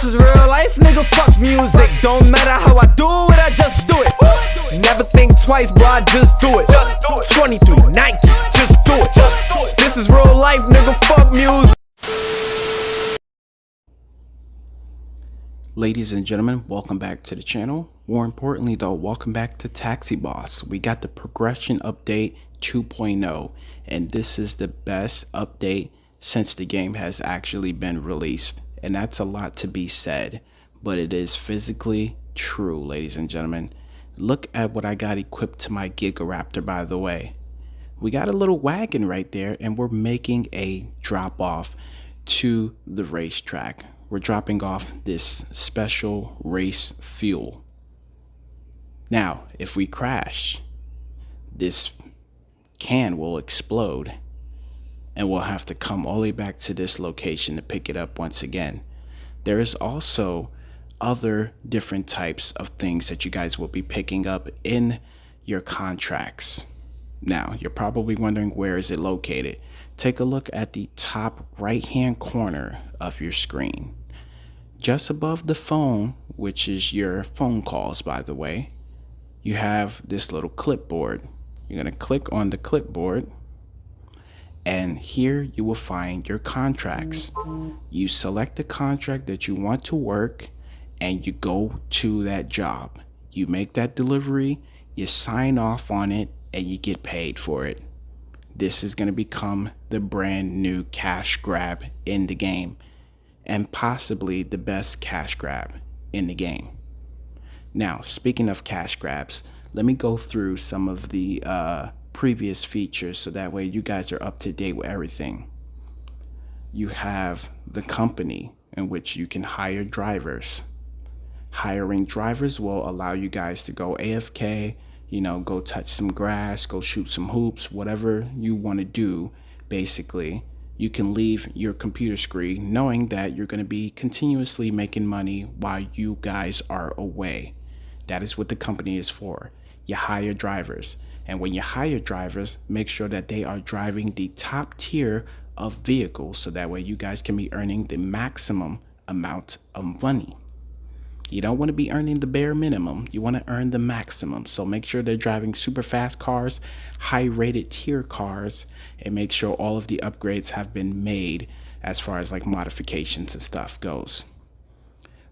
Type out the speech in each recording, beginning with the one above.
This is real life, nigga, fuck music. Don't matter how I do it, I just do it. Never think twice, bro, I just do it. 23 Nike, just do it. This is real life, nigga, fuck music. Ladies and gentlemen, welcome back to the channel. More importantly though, welcome back to Taxi Boss. We got the progression update 2.0, and this is the best update since the game has actually been released. And that's a lot to be said, but it is physically true, ladies and gentlemen. Look at what I got equipped to my Gigaraptor, by the way. We got a little wagon right there, and we're making a drop off to the racetrack. We're dropping off this special race fuel. Now, if we crash, this can will explode, and we'll have to come all the way back to this location to pick it up once again. There is also other different types of things that you guys will be picking up in your contracts. Now, you're probably wondering, where is it located? Take a look at the top right hand corner of your screen. Just above the phone, which is your phone calls, by the way, you have this little clipboard. You're going to click on the clipboard, and here you will find your contracts. You select the contract that you want to work, and you go to that job. You make that delivery, you sign off on it, and you get paid for it. This is going to become the brand new cash grab in the game, and possibly the best cash grab in the game. Now, speaking of cash grabs, let me go through some of the previous features so that way you guys are up to date with everything. You have the company, in which you can hire drivers. Hiring drivers will allow you guys to go AFK, go touch some grass, go shoot some hoops, whatever you want to do. Basically, you can leave your computer screen knowing that you're going to be continuously making money while you guys are away. That is what the company is for. You hire drivers, and when you hire drivers, make sure that they are driving the top tier of vehicles, so that way you guys can be earning the maximum amount of money. You don't want to be earning the bare minimum, you want to earn the maximum. So make sure they're driving super fast cars, high rated tier cars, and make sure all of the upgrades have been made as far as like modifications and stuff goes.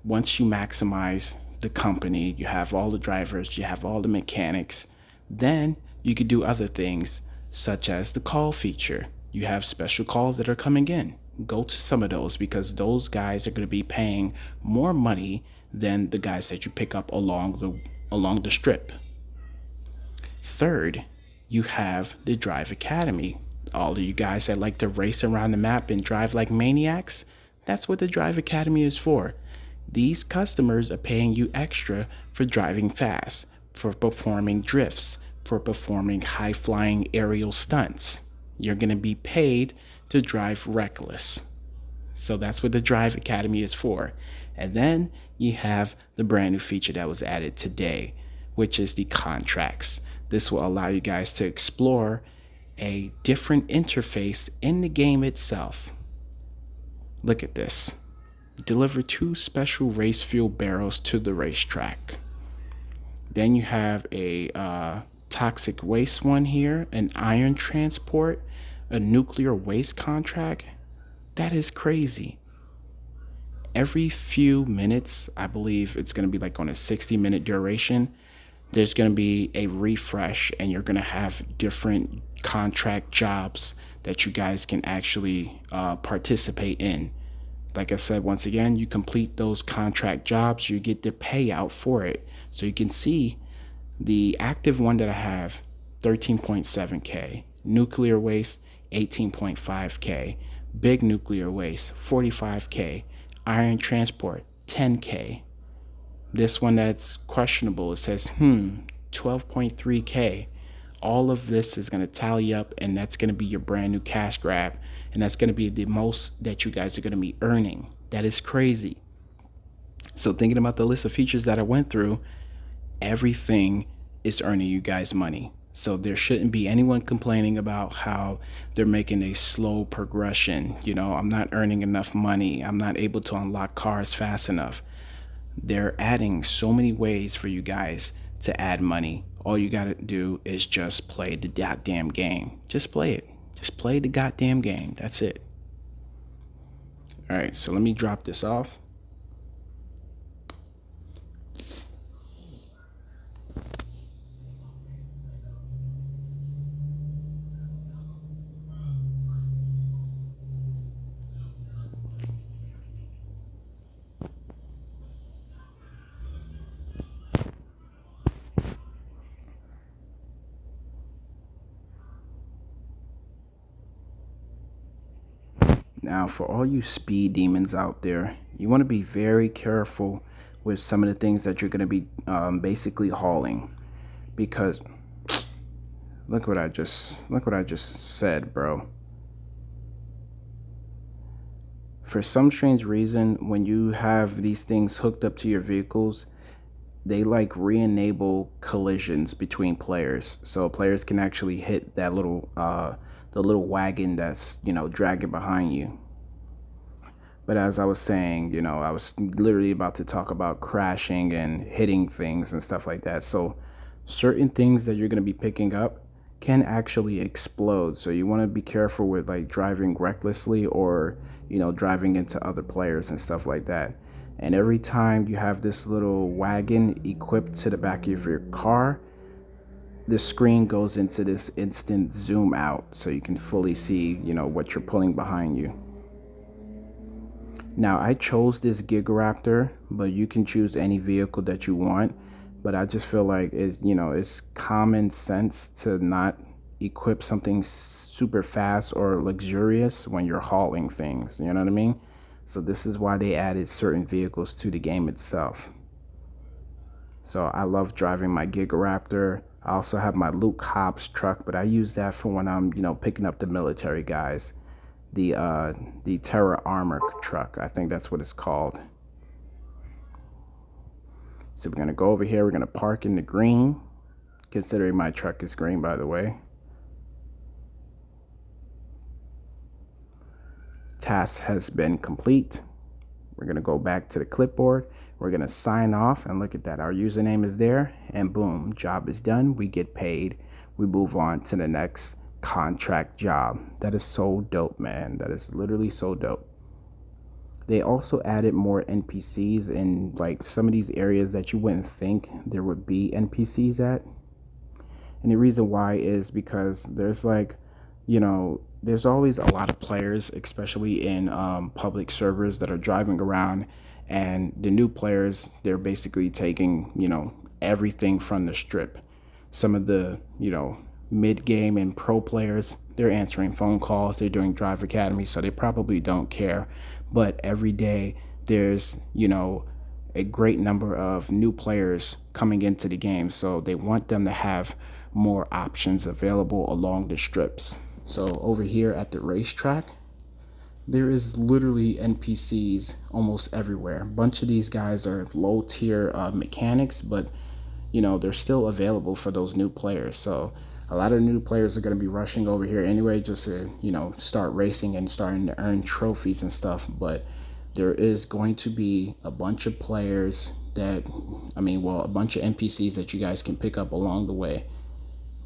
Once you maximize the company, you have all the drivers, you have all the mechanics, then you could do other things such as the call feature. You have special calls that are coming in. Go to some of those, because those guys are going to be paying more money than the guys that you pick up along the strip. Third, you have the Drive Academy. All of you guys that like to race around the map and drive like maniacs, that's what the Drive Academy is for. These customers are paying you extra for driving fast, for performing drifts, for performing high-flying aerial stunts. You're going to be paid to drive reckless. So that's what the Drive Academy is for. And then you have the brand new feature that was added today, which is the contracts. This will allow you guys to explore a different interface in the game itself. Look at this. Deliver 2 special race fuel barrels to the racetrack. Then you have a toxic waste one here, an iron transport, a nuclear waste contract. That is crazy. Every few minutes, I believe it's going to be like on a 60-minute duration, there's going to be a refresh, and you're going to have different contract jobs that you guys can actually participate in. Like I said, once again, you complete those contract jobs, you get the payout for it. So you can see the active one that I have, 13.7K, nuclear waste, 18.5K, big nuclear waste, 45K, iron transport, 10K. This one that's questionable, it says 12.3K. All of this is going to tally up, and that's going to be your brand new cash grab, and that's going to be the most that you guys are going to be earning. That is crazy. So thinking about the list of features that I went through, everything is earning you guys money. So there shouldn't be anyone complaining about how they're making a slow progression. I'm not earning enough money. I'm not able to unlock cars fast enough. They're adding so many ways for you guys to add money. All you gotta do is just play the goddamn game. Just play it. Just play the goddamn game. That's it. All right, so let me drop this off. Now, for all you speed demons out there, you want to be very careful with some of the things that you're going to be basically hauling, because look what I just said, bro. For some strange reason, when you have these things hooked up to your vehicles, they like re-enable collisions between players, so players can actually hit that little the little wagon that's dragging behind you. But as I was saying, I was literally about to talk about crashing and hitting things and stuff like that. So certain things that you're going to be picking up can actually explode. So you want to be careful with like driving recklessly, or driving into other players and stuff like that. And every time you have this little wagon equipped to the back of your car, the screen goes into this instant zoom out, so you can fully see what you're pulling behind you. Now, I chose this Gigaraptor, but you can choose any vehicle that you want. But I just feel like it's common sense to not equip something super fast or luxurious when you're hauling things. You know what I mean? So this is why they added certain vehicles to the game itself. So I love driving my Gigaraptor. I also have my Luke Hobbs truck, but I use that for when I'm picking up the military guys. The Terra Armor truck, I think that's what it's called. So we're gonna go over here, we're gonna park in the green, considering my truck is green, by the way. Task has been complete. We're gonna go back to the clipboard, we're gonna sign off, and look at that, our username is there, and boom, job is done, we get paid, we move on to the next contract job. That is so dope, man. That is literally so dope. They also added more NPCs in like some of these areas that you wouldn't think there would be NPCs at. And the reason why is because there's there's always a lot of players, especially in public servers, that are driving around, and the new players, they're basically taking everything from the strip. Some of the mid-game and pro players, they're answering phone calls, they're doing Drive Academy, so they probably don't care. But every day there's a great number of new players coming into the game, so they want them to have more options available along the strips. So over here at the racetrack, there is literally NPCs almost everywhere. A bunch of these guys are low tier mechanics, but they're still available for those new players. So a lot of new players are going to be rushing over here anyway, just to start racing and starting to earn trophies and stuff. But there is going to be a bunch of players that a bunch of NPCs that you guys can pick up along the way.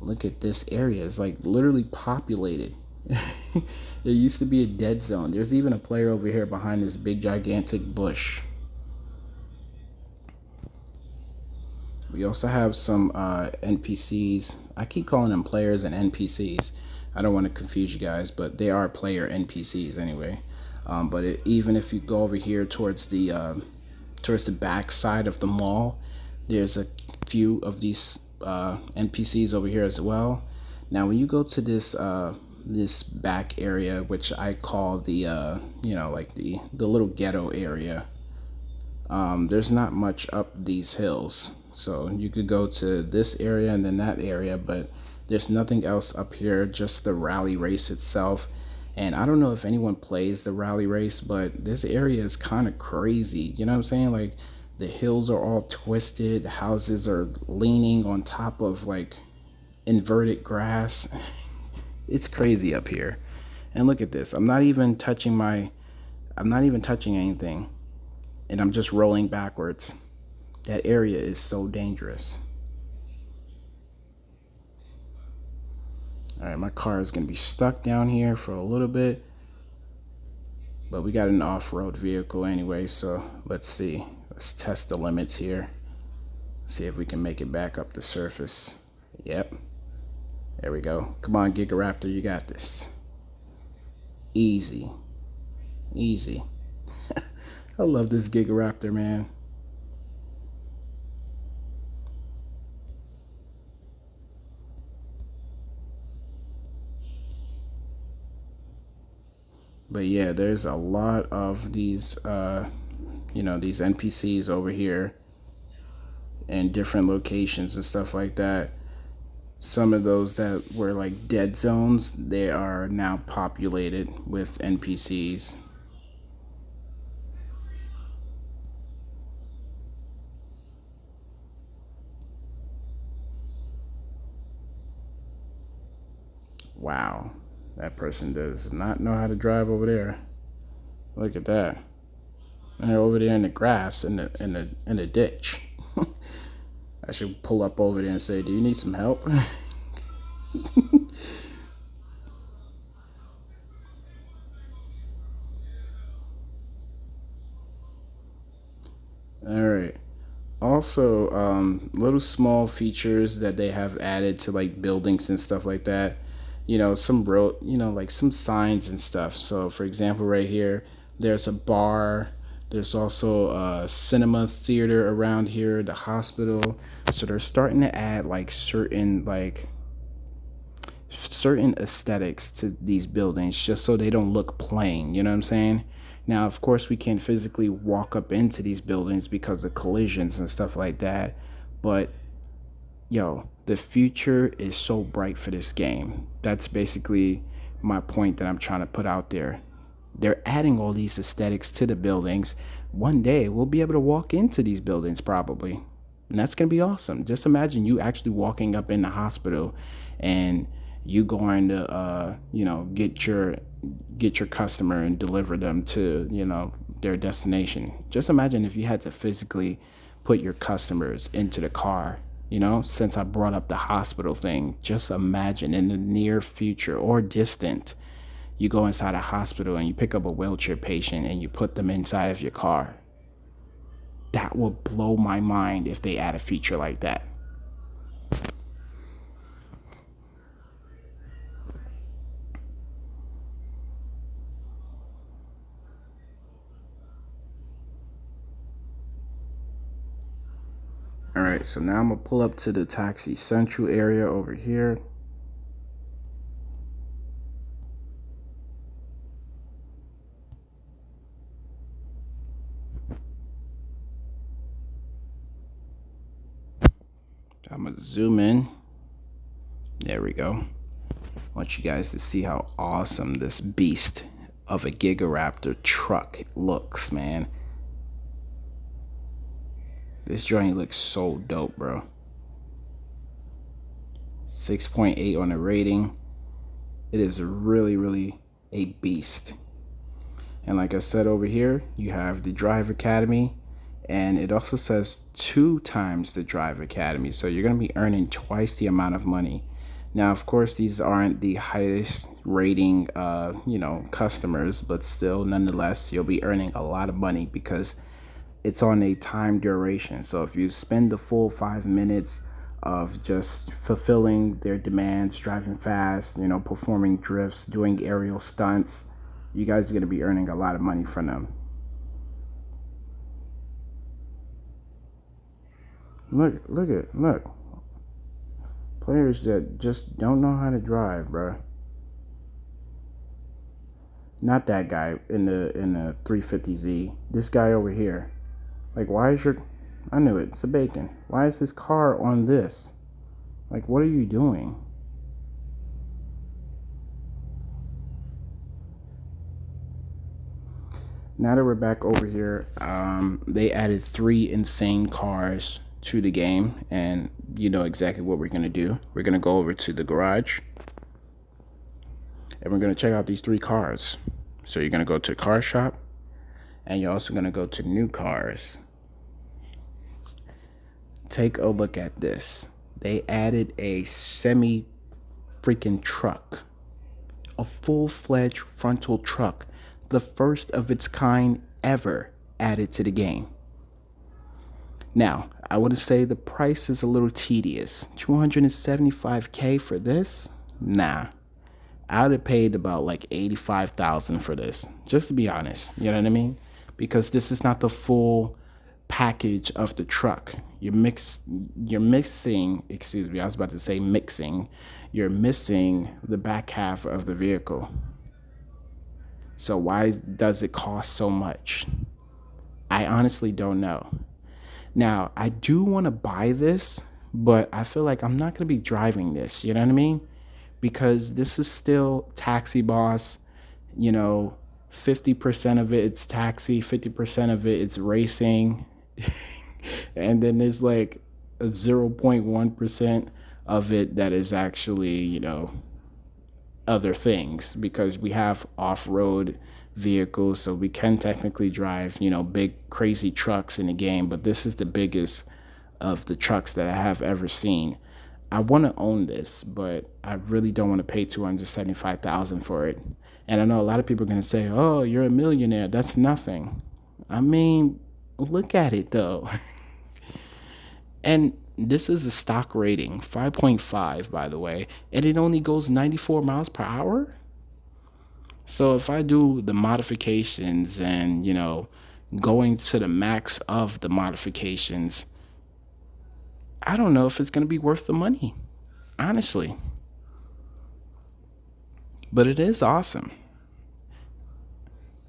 Look at this area, it's like literally populated. It used to be a dead zone. There's even a player over here behind this big gigantic bush. We also have some NPCs. I keep calling them players and NPCs. I don't want to confuse you guys, but they are player NPCs anyway. Even if you go over here towards the back side of the mall, there's a few of these NPCs over here as well. Now, when you go to this back area, which I call the like the little ghetto area, there's not much up these hills. So you could go to this area and then that area, but there's nothing else up here, just the rally race itself. And I don't know if anyone plays the rally race, but this area is kind of crazy. You know what I'm saying? Like, the hills are all twisted, the houses are leaning on top of like inverted grass. It's crazy up here. And look at this. I'm not even touching anything. And I'm just rolling backwards. That area is so dangerous. All right, my car is going to be stuck down here for a little bit. But we got an off-road vehicle anyway, so let's see. Let's test the limits here. See if we can make it back up the surface. Yep. There we go. Come on, Gigaraptor, you got this. Easy. Easy. I love this Gigaraptor, man. But yeah, there's a lot of these, these NPCs over here in different locations and stuff like that. Some of those that were like dead zones, they are now populated with NPCs. Wow, that person does not know how to drive over there. Look at that. And they're over there in the grass in the ditch. I should pull up over there and say, "Do you need some help?" All right. Also, little small features that they have added to like buildings and stuff like that. Some road, like some signs and stuff. So, for example, right here, there's a bar. There's also a cinema theater around here, the hospital. So they're starting to add like certain aesthetics to these buildings just so they don't look plain, you know what I'm saying? Now, of course, we can't physically walk up into these buildings because of collisions and stuff like that, but yo, the future is so bright for this game. That's basically my point that I'm trying to put out there. They're adding all these aesthetics to the buildings. One day we'll be able to walk into these buildings probably. And that's going to be awesome. Just imagine you actually walking up in the hospital and you going to get your customer and deliver them to, their destination. Just imagine if you had to physically put your customers into the car. Since I brought up the hospital thing, just imagine in the near future or distant, you go inside a hospital and you pick up a wheelchair patient and you put them inside of your car. That will blow my mind if they add a feature like that. All right, so now I'm gonna pull up to the Taxi Central area over here. I'm gonna zoom in. There we go. I want you guys to see how awesome this beast of a Gigaraptor truck looks, man. This joint looks so dope, bro. 6.8 on the rating. It is really, really a beast. And like I said over here, you have the Drive Academy, and it also says 2 times the Drive Academy. So you're going to be earning twice the amount of money. Now, of course, these aren't the highest rating, customers, but still, nonetheless, you'll be earning a lot of money because it's on a time duration. So if you spend the full 5 minutes of just fulfilling their demands, driving fast, performing drifts, doing aerial stunts, you guys are going to be earning a lot of money from them. Look. Players that just don't know how to drive, bro. Not that guy in the 350Z. This guy over here. Like, why is I knew it. It's a bacon. Why is his car on this? Like, what are you doing? Now that we're back over here, they added 3 insane cars to the game, and you know exactly what we're going to do. We're going to go over to the garage and we're going to check out these 3 cars. So you're going to go to car shop and you're also going to go to new cars. Take a look at this. They added a semi freaking truck, a full-fledged frontal truck, the first of its kind ever added to the game. Now, I would say the price is a little tedious. $275K for this? Nah. I would have paid about like $85,000 for this, just to be honest. You know what I mean? Because this is not the full package of the truck. You're missing, excuse me, I was about to say mixing. You're missing the back half of the vehicle. So why does it cost so much? I honestly don't know. Now, I do want to buy this, but I feel like I'm not going to be driving this. You know what I mean? Because this is still Taxi Boss. You know, 50% of it's taxi, 50% of it's racing. And then there's like a 0.1% of it that is actually, you know, other things, because we have off-road vehicles, so we can technically drive, you know, big crazy trucks in the game, but this is the biggest of the trucks that I have ever seen. I want to own this, but I really don't want to pay $275,000 for it. And I know a lot of people are going to say, oh, you're a millionaire, that's nothing. I mean, look at it though. And this is a stock rating, 5.5, by the way, and it only goes 94 miles per hour. So if I do the modifications and, you know, going to the max of the modifications, I don't know if it's going to be worth the money, honestly. But it is awesome.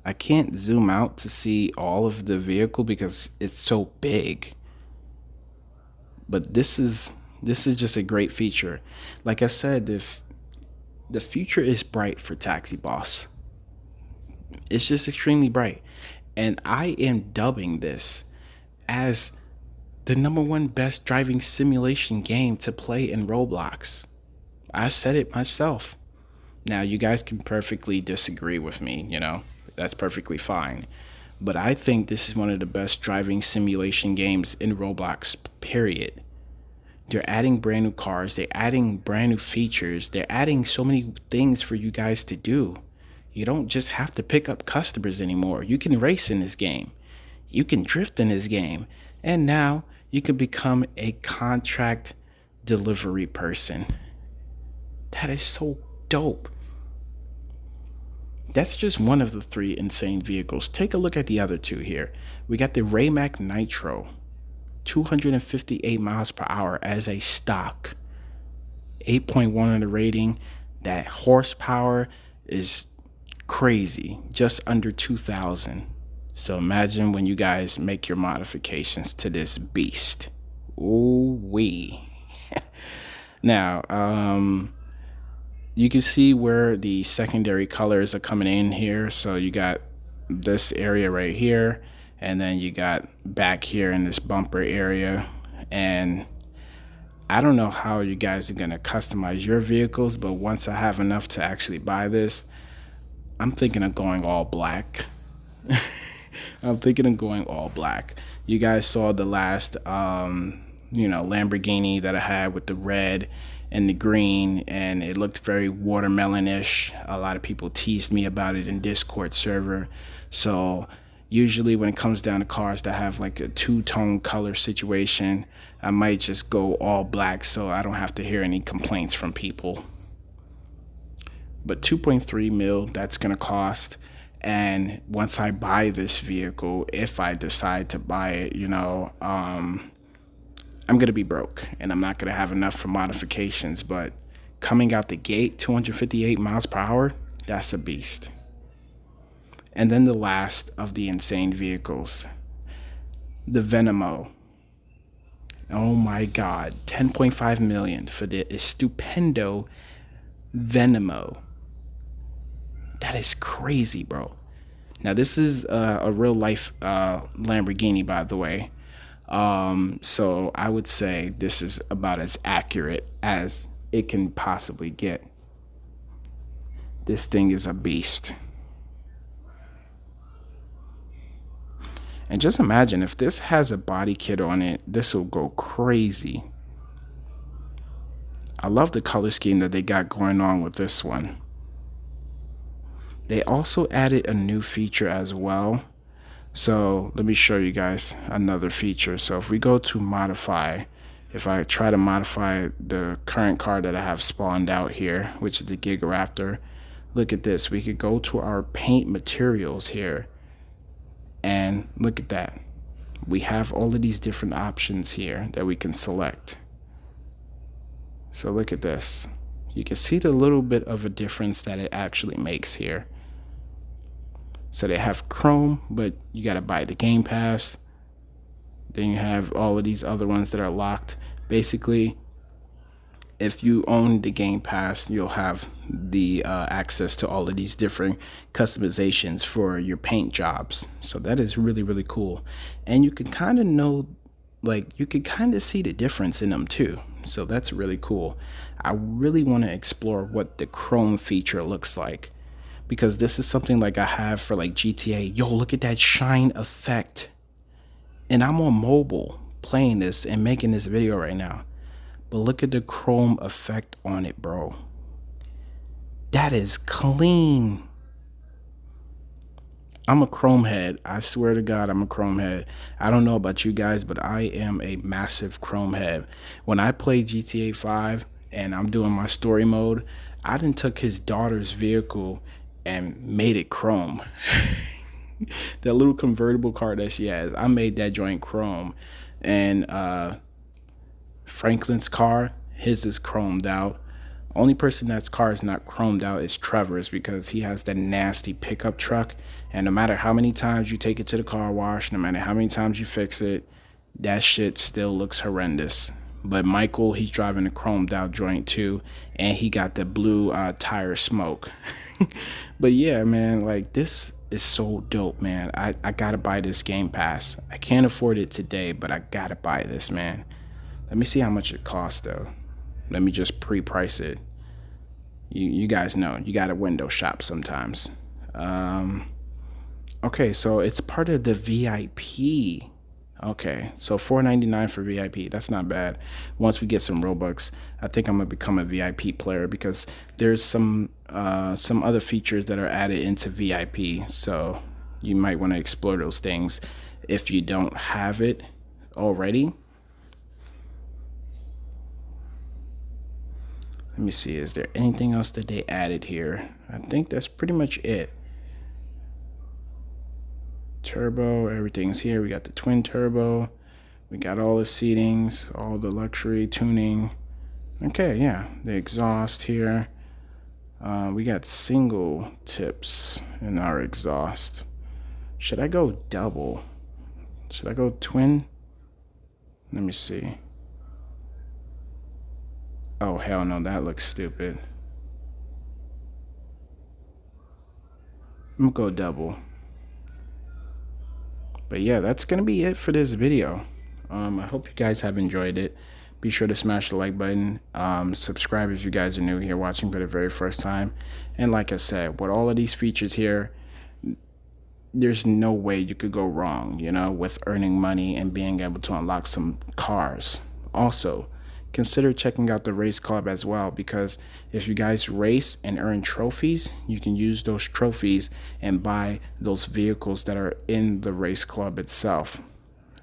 I can't zoom out to see all of the vehicle because it's so big. But this is just a great feature. Like I said, the future is bright for Taxi Boss. It's just extremely bright. And I am dubbing this as the #1 best driving simulation game to play in Roblox. I said it myself. Now, you guys can perfectly disagree with me, you know. That's perfectly fine. But I think this is one of the best driving simulation games in Roblox, period. They're adding brand new cars. They're adding brand new features. They're adding so many things for you guys to do. You don't just have to pick up customers anymore. You can race in this game. You can drift in this game. And now you can become a contract delivery person. That is so dope. That's just one of the 3 insane vehicles. Take a look at the other 2 here. We got the Raymac Nitro, 258 miles per hour as a stock, 8.1 on the rating. That horsepower is crazy, just under 2,000. So imagine when you guys make your modifications to this beast. Ooh wee. Now, you can see where the secondary colors are coming in here. So you got this area right here, and then you got back here in this bumper area. And I don't know how you guys are gonna customize your vehicles, but once I have enough to actually buy this, I'm thinking of going all black. I'm thinking of going all black. You guys saw the last you know, Lamborghini that I had with the red and the green, and it looked very watermelonish. A lot of people teased me about it in Discord server. So usually when it comes down to cars that have like a 2-tone color situation, I might just go all black so I don't have to hear any complaints from people. But 2.3 mil, that's gonna cost. And once I buy this vehicle, if I decide to buy it, you know, I'm gonna be broke and I'm not gonna have enough for modifications. But coming out the gate, 258 miles per hour, that's a beast. And then the last of the insane vehicles, the Venimo. Oh my God, 10.5 million for the Estupendo Venimo. That is crazy, bro. Now this is a real life Lamborghini, by the way. So I would say this is about as accurate as it can possibly get. This thing is a beast. And just imagine if this has a body kit on it, this will go crazy. I love the color scheme that they got going on with this one. They also added a new feature as well. So let me show you guys another feature. So if we go to modify, if I try to modify the current car that I have spawned out here, which is the Giga Raptor, look at this. We could go to our paint materials here and look at that. We have all of these different options here that we can select. So look at this. You can see the little bit of a difference that it actually makes here. So they have Chrome, but you got to buy the Game Pass. Then you have all of these other ones that are locked. Basically, if you own the Game Pass, you'll have the access to all of these different customizations for your paint jobs. So that is really, really cool. And you can kind of know, like, you can kind of see the difference in them too. So that's really cool. I really want to explore what the Chrome feature looks like, because this is something like I have for like GTA. Yo, look at that shine effect. And I'm on mobile playing this and making this video right now. But look at the chrome effect on it, bro. That is clean. I'm a chrome head. I swear to God, I'm a chrome head. I don't know about you guys, but I am a massive chrome head. When I play GTA 5 and I'm doing my story mode, I done took his daughter's vehicle and made it chrome. That little convertible car that she has, I made that joint chrome. And Franklin's car, his is chromed out. Only person that's car is not chromed out is Trevor's, because he has that nasty pickup truck, and no matter how many times you take it to the car wash, no matter how many times you fix it, that shit still looks horrendous. But Michael, he's driving a chromed out joint too, and he got the blue tire smoke. But yeah, man, like, this is so dope, man. I gotta buy this Game Pass. I can't afford it today, but I gotta buy this, man. Let me see how much it costs though. Let me just pre-price it. You guys know, you gotta window shop sometimes. Okay, so it's part of the VIP. Okay, so $4.99 for VIP. That's not bad. Once we get some Robux, I think I'm gonna become a VIP player, because there's some other features that are added into VIP. So you might want to explore those things if you don't have it already. Let me see, is there anything else that they added here? I think that's pretty much it. Turbo, everything's here. We got the twin turbo. We got all the seatings, all the luxury tuning. Okay, yeah, the exhaust here. We got single tips in our exhaust. Should I go double? Should I go twin? Let me see. Oh, hell no, that looks stupid. I'm gonna go double. But yeah, that's gonna be it for this video. I hope you guys have enjoyed it. Be sure to smash the like button. Subscribe if you guys are new here watching for the very first time. And like I said, with all of these features here, there's no way you could go wrong, you know, with earning money and being able to unlock some cars. Also, consider checking out the race club as well, because if you guys race and earn trophies, you can use those trophies and buy those vehicles that are in the race club itself.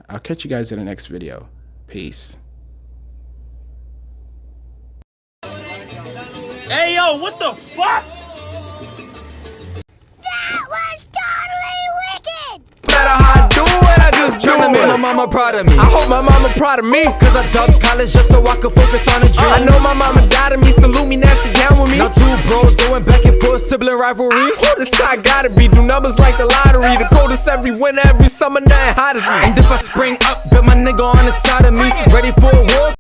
I'll catch you guys in the next video. Peace. Hey, yo, what the fuck? That was totally wicked! No matter how I do it, I just tryna make my mama proud of me. I hope my mama proud of me, cause I ducked college just so I could focus on a dream. I know my mama died of me, salute me, nasty down with me. Now two bros going back and forth, sibling rivalry. This how I gotta be, do numbers like the lottery. The coldest every winter, every summer, nothing hot as me. And if I spring up, bet my nigga on the side of me, ready for a war.